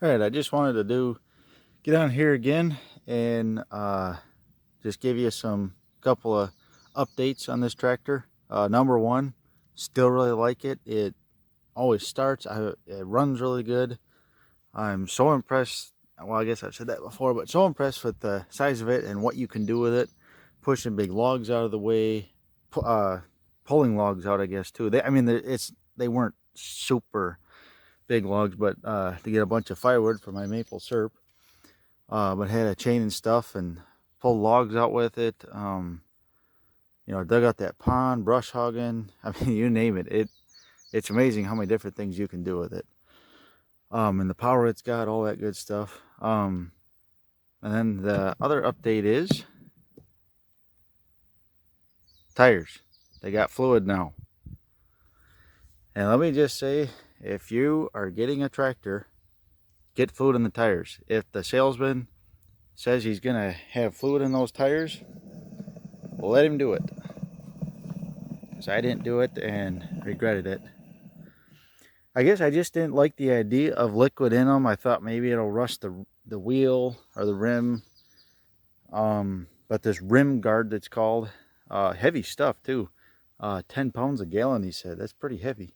All right, I just wanted to get on here again and just give you some couple of updates on this tractor. Number one, still really like it. It always starts. It runs really good. I'm so impressed. Well, I guess I've said that before, but so impressed with the size of it and what you can do with it. Pushing big logs out of the way, pulling logs out, I guess too. They weren't super big logs, but to get a bunch of firewood for my maple syrup. But had a chain and stuff and pulled logs out with it. Dug out that pond, brush hogging. I mean, you name it. It's amazing how many different things you can do with it. And the power it's got, all that good stuff. And then the other update is tires. They got fluid now. And let me just say, if you are getting a tractor, get fluid in the tires. If the salesman says he's gonna have fluid in those tires, let him do it. Because I didn't do it and regretted it. I guess I just didn't like the idea of liquid in them. I thought maybe it'll rust the wheel or the rim. But this rim guard that's called, heavy stuff too. 10 pounds a gallon, he said. That's pretty heavy,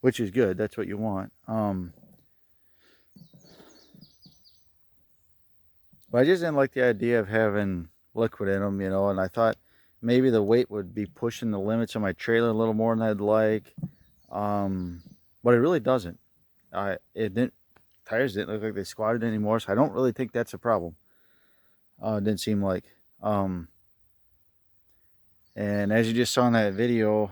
which is good. That's what you want. But I just didn't like the idea of having liquid in them, and I thought maybe the weight would be pushing the limits of my trailer a little more than I'd like. But it really doesn't. Tires didn't look like they squatted anymore, so I don't really think that's a problem. It didn't seem like. And as you just saw in that video,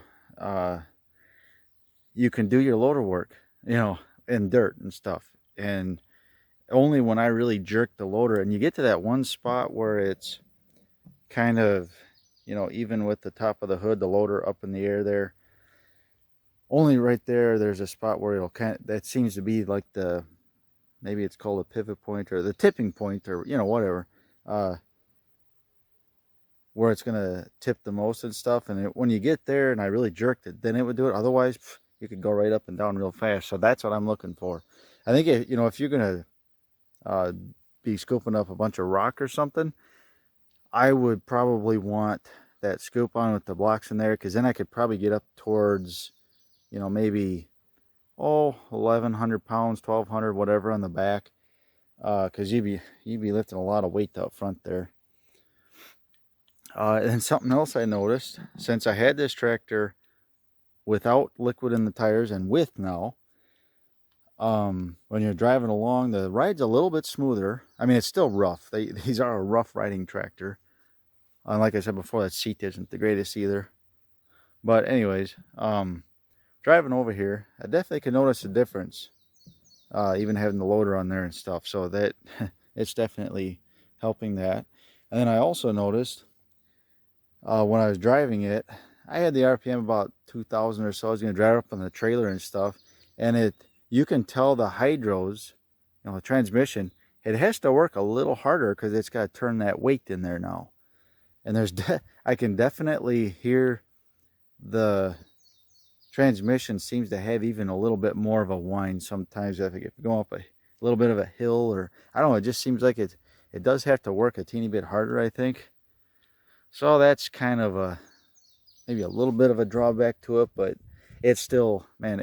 you can do your loader work, in dirt and stuff. And only when I really jerk the loader, and you get to that one spot where it's kind of, even with the top of the hood, the loader up in the air there, only right there's a spot where that seems to be like maybe it's called a pivot point or the tipping point or, whatever, where it's going to tip the most and stuff. And when you get there and I really jerked it, then it would do it. Otherwise, you could go right up and down real fast. So that's what I'm looking for. I think, if you're going to be scooping up a bunch of rock or something, I would probably want that scoop on with the blocks in there, because then I could probably get up towards, maybe 1,100 pounds, 1,200, whatever on the back, because you'd be lifting a lot of weight up front there. And something else I noticed, since I had this tractor without liquid in the tires and with now, when you're driving along, the ride's a little bit smoother. I mean, it's still rough. These are a rough riding tractor. And like I said before, that seat isn't the greatest either. But anyways, driving over here, I definitely can notice a difference, even having the loader on there and stuff. So that it's definitely helping that. And then I also noticed when I was driving it, I had the RPM about 2,000 or so. I was going to drive up on the trailer and stuff, and you can tell the hydros, the transmission, it has to work a little harder because it's got to turn that weight in there now. And I can definitely hear the transmission seems to have even a little bit more of a whine sometimes. I think if you're going up a little bit of a hill, or I don't know, it just seems like it does have to work a teeny bit harder, I think. So that's kind of maybe a little bit of a drawback to it, but it's still, man,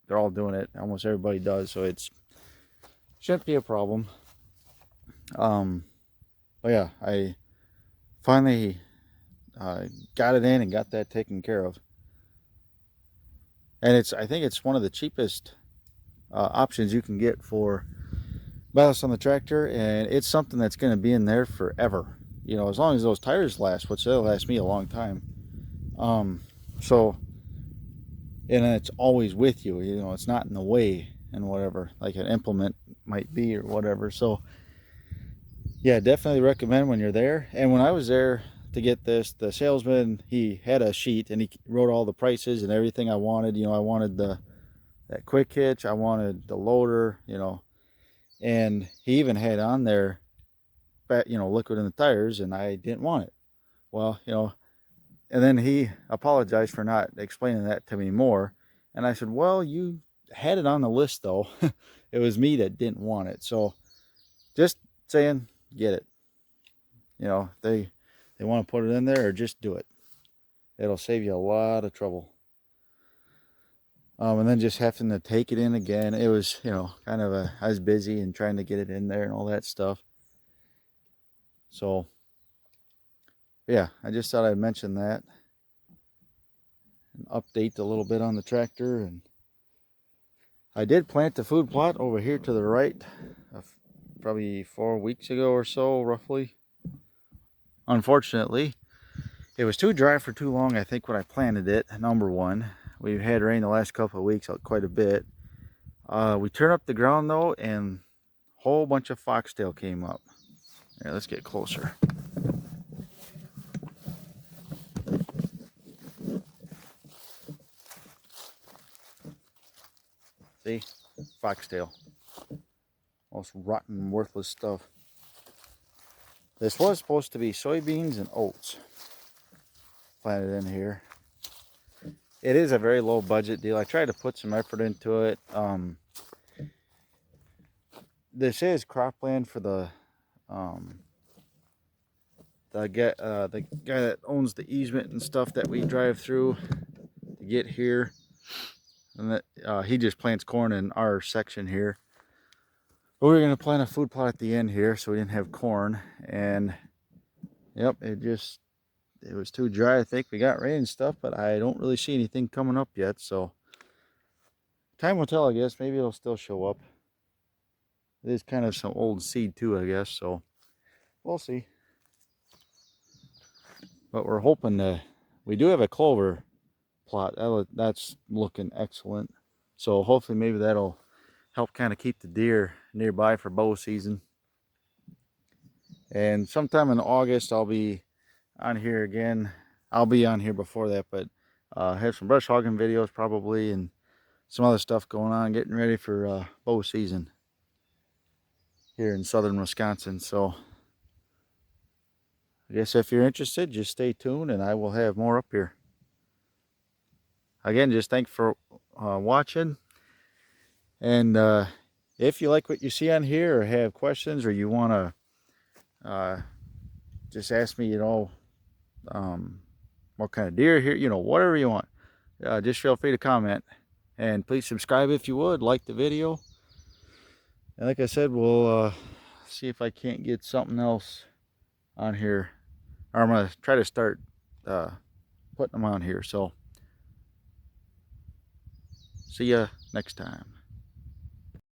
they're all doing it. Almost everybody does, so it shouldn't be a problem. But yeah, I finally got it in and got that taken care of. And I think it's one of the cheapest options you can get for ballast on the tractor, and it's something that's going to be in there forever. As long as those tires last, which they'll last me a long time. So, and it's always with you. It's not in the way and whatever, like an implement might be or whatever. So, yeah, definitely recommend when you're there. And when I was there to get this, the salesman, he had a sheet and he wrote all the prices and everything I wanted. I wanted that quick hitch, I wanted the loader, and he even had on there, liquid in the tires, and I didn't want it. Well, and then he apologized for not explaining that to me more. And I said, well, you had it on the list though. it was me that didn't want it. So just saying, get it. You know, they want to put it in there, or just do it. It'll save you a lot of trouble. And then just having to take it in again, it was, you know, kind of I was busy and trying to get it in there and all that stuff. So yeah, I just thought I'd mention that and update a little bit on the tractor. And I did plant the food plot over here to the right, probably 4 weeks ago or so, roughly. Unfortunately, it was too dry for too long, I think, when I planted it. Number one, we've had rain the last couple of weeks, quite a bit. We turned up the ground though, and a whole bunch of foxtail came up. Here, let's get closer. See, foxtail. Most rotten, worthless stuff. This was supposed to be soybeans and oats planted in here. It is a very low budget deal. I tried to put some effort into it. This is cropland for the guy that owns the easement and stuff that we drive through to get here, and that he just plants corn in our section here. But we were going to plant a food plot at the end here, so we didn't have corn. And yep, it was too dry. I think we got rain and stuff, but I don't really see anything coming up yet. So time will tell, I guess. Maybe it'll still show up. It is kind of some old seed too, I guess. So we'll see. But we're hoping to. We do have a clover plot. That's looking excellent. So hopefully maybe that'll help kind of keep the deer nearby for bow season. And sometime in August I'll be on here again. I'll be on here before that, but have some brush hogging videos probably, and some other stuff going on, getting ready for bow season here in southern Wisconsin. So I guess if you're interested, just stay tuned and I will have more up here. Again, just thanks for watching. And if you like what you see on here, or have questions, or you want to just ask me, you know, what kind of deer here, you know, whatever you want, just feel free to comment. And please subscribe if you would, like the video. And like I said, we'll see if I can't get something else on here. Or I'm going to try to start putting them on here. So see ya next time.